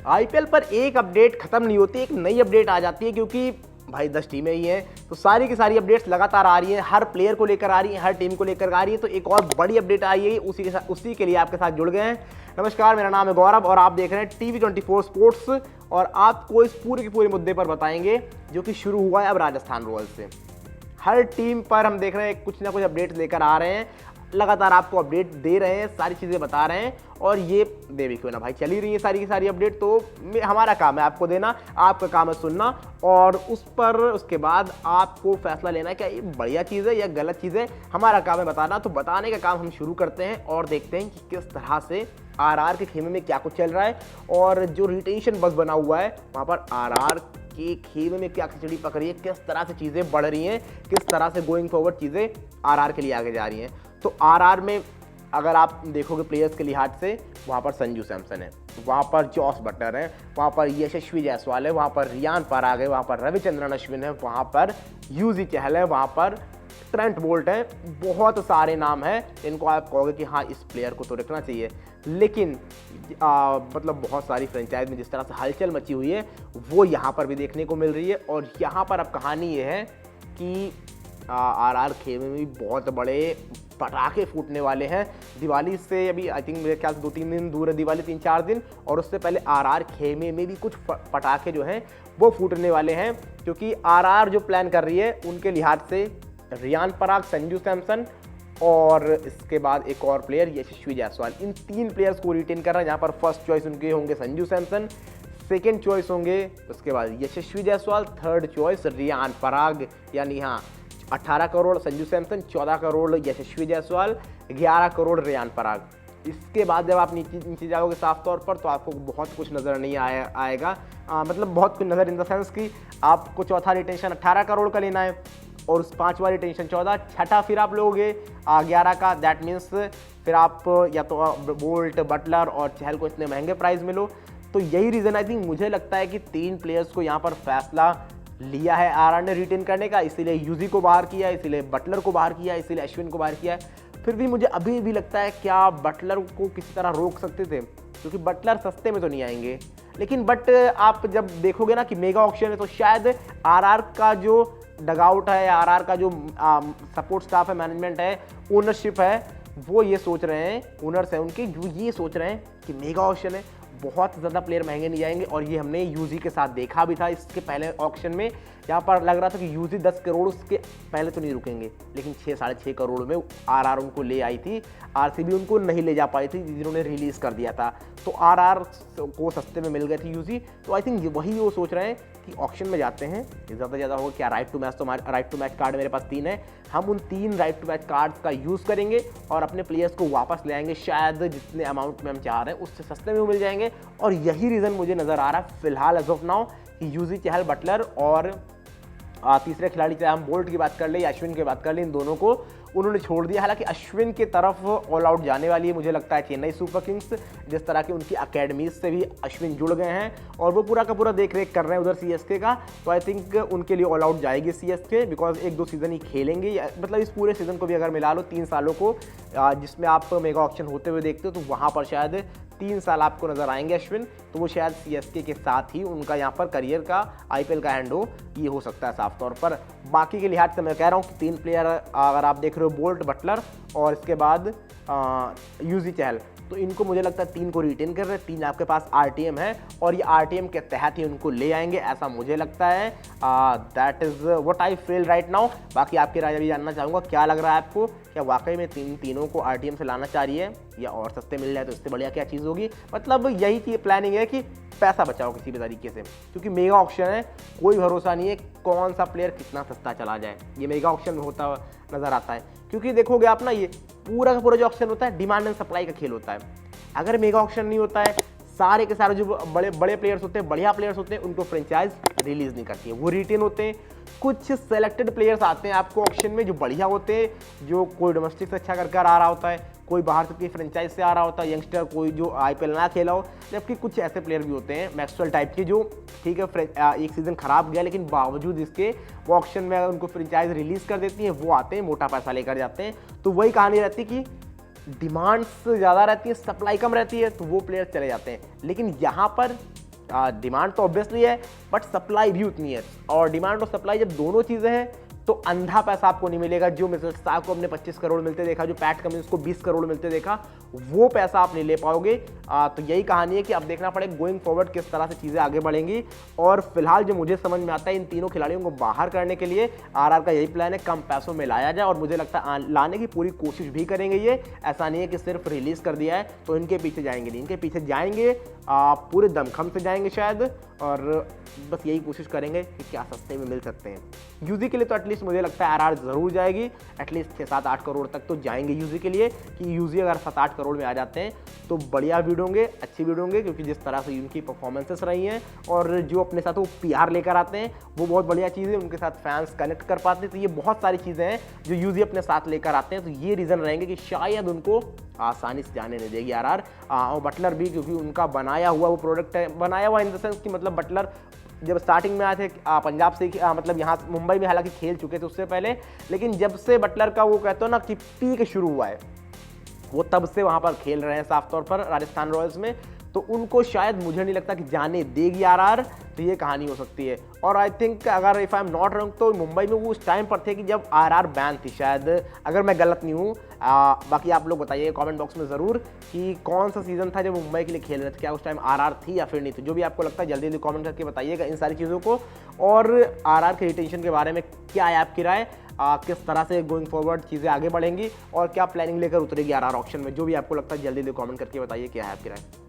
IPL पर एक update खत्म नहीं होती, एक नई अपडेट आ जाती है, क्योंकि भाई 10 टीमें ही हैं तो सारी की सारी अपडेट्स लगातार आ रही हैं, हर प्लेयर को लेकर आ रही हैं, हर टीम को लेकर आ रही है। तो एक और बड़ी अपडेट आई है, उसी के लिए आपके साथ जुड़ गए हैं। नमस्कार, मेरा नाम है गौरव और आप देख रहे हैं टीवी 24 स्पोर्ट्स और आपको इस पूरे के पूरे मुद्दे पर बताएंगे जो कि शुरू हुआ है अब राजस्थान रॉयल्स से। हर टीम पर हम देख रहे हैं कुछ ना कुछ अपडेट्स लेकर आ रहे हैं, लगातार आपको अपडेट दे रहे हैं, सारी चीज़ें बता रहे हैं और ये दे भी क्यों ना भाई, चल ही रही है सारी की सारी अपडेट। तो हमारा काम है आपको देना, आपका काम है सुनना और उस पर उसके बाद आपको फैसला लेना है क्या ये बढ़िया चीज़ है या गलत चीज़ है। हमारा काम है बताना, तो बताने का काम हम शुरू करते हैं और देखते हैं कि किस तरह से आरआर के खेमे में क्या कुछ चल रहा है और जो रिटेंशन बस बना हुआ है वहाँ पर आरआर के खेमे में क्या खिचड़ी पक रही है, किस तरह से चीज़ें बढ़ रही हैं, किस तरह से गोइंग फॉरवर्ड चीज़ें आरआर के लिए आगे जा रही हैं। तो आरआर में अगर आप देखोगे प्लेयर्स के लिहाज से, वहाँ पर संजू सैमसन है, वहाँ पर जॉस बटलर है, वहाँ पर यशस्वी जायसवाल है, वहाँ पर रियान पराग है, वहाँ पर रविचंद्रन अश्विन है, वहाँ पर यूजी चहल है, वहाँ पर ट्रेंट बोल्ट है। बहुत सारे नाम हैं इनको आप कहोगे कि हाँ इस प्लेयर को तो रखना चाहिए, लेकिन मतलब बहुत सारी फ्रेंचाइज में जिस तरह से हलचल मची हुई है वो यहाँ पर भी देखने को मिल रही है। और यहाँ पर अब कहानी ये है कि आरआर खेमे में भी बहुत बड़े पटाखे फूटने वाले हैं। दिवाली से अभी आई थिंक मेरे ख्याल से 2-3 दिन दूर है दिवाली, 3-4 दिन, और उससे पहले आरआर खेमे में भी कुछ पटाखे जो हैं वो फूटने वाले हैं, क्योंकि आरआर जो प्लान कर रही है उनके लिहाज से रियान पराग, संजू सैमसन और इसके बाद एक और प्लेयर यशस्वी जायसवाल, इन 3 प्लेयर्स को रिटेन कर रहा है। जहाँ पर फर्स्ट चॉइस उनके होंगे संजू सैमसन, सेकेंड चॉइस होंगे उसके बाद यशस्वी जायसवाल, थर्ड चॉइस रियान पराग, यानी हाँ 18 करोड़ संजू सैमसन, 14 करोड़ यशस्वी जायसवाल, 11 करोड़ रियान पराग। इसके बाद जब आप नीचे जाओगे साफ तौर पर तो आपको बहुत कुछ नज़र नहीं आएगा, मतलब बहुत कुछ नज़र इन द सेंस कि आपको चौथा रिटेंशन 18 करोड़ का लेना है और उस 5वां रिटेंशन 14, छठा फिर आप लोगे 11 का। दैट मीन्स फिर आप या तो बोल्ट, बटलर और चहल को इतने महंगे प्राइस में लो। तो यही रीज़न आई थिंक मुझे लगता है कि 3 प्लेयर्स को यहाँ पर फैसला लिया है आरआर ने रिटेन करने का, इसीलिए यूजी को बाहर किया, इसीलिए बटलर को बाहर किया, इसीलिए अश्विन को बाहर किया। फिर भी मुझे अभी भी लगता है क्या बटलर को किसी तरह रोक सकते थे, क्योंकि बटलर सस्ते में तो नहीं आएंगे। लेकिन बट आप जब देखोगे ना कि मेगा ऑक्शन है तो शायद आरआर का जो डगआउट है, आरआर का जो सपोर्ट स्टाफ है, मैनेजमेंट है, ओनरशिप है, वो ये सोच रहे हैं, ओनर्स हैं उनके, जो ये सोच रहे हैं कि मेगा ऑक्शन है, बहुत ज़्यादा प्लेयर महंगे नहीं जाएंगे। और ये हमने यूजी के साथ देखा भी था इसके पहले ऑक्शन में, यहाँ पर लग रहा था कि यूजी 10 करोड़ उसके पहले तो नहीं रुकेंगे, लेकिन 6-6.5 करोड़ में आरआर उनको ले आई थी, आरसीबी उनको नहीं ले जा पाई थी जिन्होंने रिलीज़ कर दिया था, तो आरआर को सस्ते में मिल गई थी यूजी। तो आई थिंक वही वो सोच रहे हैं कि ऑक्शन में जाते हैं, ज़्यादा से ज़्यादा होगा क्या, राइट टू मैच, तो राइट टू मैच कार्ड मेरे पास 3 है, हम उन 3 राइट टू मैच कार्ड्स का यूज़ करेंगे और अपने प्लेयर्स को वापस ले आएंगे, शायद जितने अमाउंट में हम चाह रहे हैं उससे सस्ते में मिल जाएंगे। और यही रीज़न मुझे नज़र आ रहा है फिलहाल एज ऑफ नाउ कि यूजी, चहल, बटलर और तीसरे खिलाड़ी, चाहे हम बोल्ट की बात कर ले या अश्विन की बात कर ले, इन दोनों को उन्होंने छोड़ दिया। हालांकि अश्विन की तरफ ऑल आउट जाने वाली है मुझे लगता है चेन्नई सुपर किंग्स, जिस तरह की उनकी अकेडमीज से भी अश्विन जुड़ गए हैं और वो पूरा का पूरा देख रेख कर रहे हैं उधर सीएसके का, तो आई थिंक उनके लिए ऑल आउट जाएगी सीएसके, बिकॉज 1-2 सीज़न ही खेलेंगे, मतलब इस पूरे सीज़न को भी अगर मिला लो 3 सालों को जिसमें आप मेगा ऑक्शन होते हुए देखते हो, तो वहाँ पर शायद 3 साल आपको नजर आएंगे अश्विन, तो वो शायद सीएसके के साथ ही उनका यहाँ पर करियर का आईपीएल का हैंड ये हो सकता है साफ तौर पर। बाकी के लिहाज से मैं कह रहा हूँ कि 3 प्लेयर अगर आप देख रहे हो, बोल्ट, बटलर और इसके बाद यूजी चहल, तो इनको मुझे लगता है 3 को रिटेन कर रहे हैं, 3 आपके पास आरटीएम है और ये आरटीएम के तहत ही उनको ले आएंगे, ऐसा मुझे लगता है। That is what I feel right now. बाकी आपकी राय भी जानना चाहूँगा, क्या लग रहा है आपको, क्या वाकई में तीनों को आरटीएम से लाना चाह रही है या और सस्ते मिल जाए तो इससे बढ़िया क्या चीज़ होगी। मतलब यही चीज़ प्लानिंग है कि पैसा बचाओ किसी भी तरीके से, क्योंकि मेगा ऑक्शन है, कोई भरोसा नहीं है कौन सा प्लेयर कितना सस्ता चला जाए, ये मेगा ऑक्शन में होता नज़र आता है। क्योंकि देखोगे आप ना, ये पूरा का पूरा जो ऑक्शन होता है डिमांड एंड सप्लाई का खेल होता है। अगर मेगा ऑक्शन नहीं होता है, सारे के सारे जो बड़े बड़े प्लेयर्स होते हैं, बढ़िया प्लेयर्स होते हैं, उनको फ्रेंचाइज रिलीज नहीं करती है, वो रिटेन होते हैं। कुछ सेलेक्टेड प्लेयर्स आते हैं आपको ऑक्शन में जो बढ़िया होते हैं, जो कोई डोमेस्टिक से अच्छा कर आ रहा होता है, कोई बाहर से फ्रेंचाइज से आ रहा होता है, यंगस्टर कोई जो आईपीएल ना खेला हो। जबकि कुछ ऐसे प्लेयर भी होते हैं मैक्सवेल टाइप के, जो ठीक है एक सीज़न खराब गया लेकिन बावजूद इसके वो ऑक्शन में उनको फ्रेंचाइज रिलीज़ कर देती है, वो आते हैं, मोटा पैसा लेकर जाते हैं। तो वही कहानी रहती है कि डिमांड्स ज़्यादा रहती है, सप्लाई कम रहती है, तो वो प्लेयर चले जाते हैं। लेकिन यहाँ पर डिमांड तो ऑब्वियसली है बट सप्लाई भी उतनी है, और डिमांड और सप्लाई जब दोनों चीज़ें हैं तो अंधा पैसा आपको नहीं मिलेगा। जो मिसेस शाह को अपने 25 करोड़ मिलते देखा, जो पैट कमिंस को 20 करोड़ मिलते देखा, वो पैसा आप नहीं ले पाओगे। तो यही कहानी है कि अब देखना पड़ेगा गोइंग फॉरवर्ड किस तरह से चीज़ें आगे बढ़ेंगी। और फिलहाल जो मुझे समझ में आता है, इन तीनों खिलाड़ियों को बाहर करने के लिए आरआर का यही प्लान है, कम पैसों में लाया जाए, और मुझे लगता है लाने की पूरी कोशिश भी करेंगे। ये ऐसा नहीं है कि सिर्फ रिलीज कर दिया है तो इनके पीछे जाएंगे, नहीं, इनके पीछे जाएंगे, पूरे दमखम से जाएंगे शायद, और बस यही कोशिश करेंगे कि क्या सस्ते में मिल सकते हैं। यूजी के लिए तो एटलीस्ट मुझे लगता है आरआर जरूर जाएगी, एटलीस्ट 6-7-8 करोड़ तक तो जाएंगे यूजी के लिए, कि यूजी अगर 7-8 करोड़ में आ जाते हैं तो बढ़िया वीडियो होंगे, अच्छी वीडियो होंगे, क्योंकि जिस तरह से उनकी परफॉर्मेंसेस रही हैं और जो अपने साथ वो पीआर लेकर आते हैं वो बहुत बढ़िया चीज़ है, उनके साथ फैंस कनेक्ट कर पाते हैं। तो ये बहुत सारी चीज़ें हैं जो यूजी अपने साथ लेकर आते हैं, तो ये रीज़न रहेंगे कि शायद उनको आसानी से जाने नहीं देगी आरआर। और बटलर भी, क्योंकि उनका बनाया हुआ वो प्रोडक्ट है, बनाया हुआ इन द सेंस कि मतलब बटलर जब स्टार्टिंग में आए थे पंजाब से, मतलब यहाँ मुंबई में हालांकि खेल चुके थे उससे पहले, लेकिन जब से बटलर का वो कहते हो ना कि पीक शुरू हुआ है, वो तब से वहाँ पर खेल रहे हैं साफ तौर पर राजस्थान रॉयल्स में, तो उनको शायद मुझे नहीं लगता कि जाने देगी आरआर। तो ये कहानी हो सकती है। और आई थिंक अगर if I am not wrong तो मुंबई में वो उस टाइम पर थे कि जब आरआर बैन थी शायद, अगर मैं गलत नहीं हूँ। बाकी आप लोग बताइए कमेंट बॉक्स में ज़रूर कि कौन सा सीज़न था जब मुंबई के लिए खेल रहे थे, क्या उस टाइम आरआर थी या फिर नहीं थी। जो भी आपको लगता है जल्दी जल्दी कमेंट करके बताइएगा इन सारी चीज़ों को। और आरआर के रिटेंशन के बारे में क्या है आपकी राय, किस तरह से गोइंग फॉरवर्ड चीज़ें आगे बढ़ेंगी और क्या प्लानिंग लेकर उतरेगी आरआर ऑक्शन में, जो भी आपको लगता है जल्दी जल्दी कमेंट करके बताइए क्या है आपकी राय।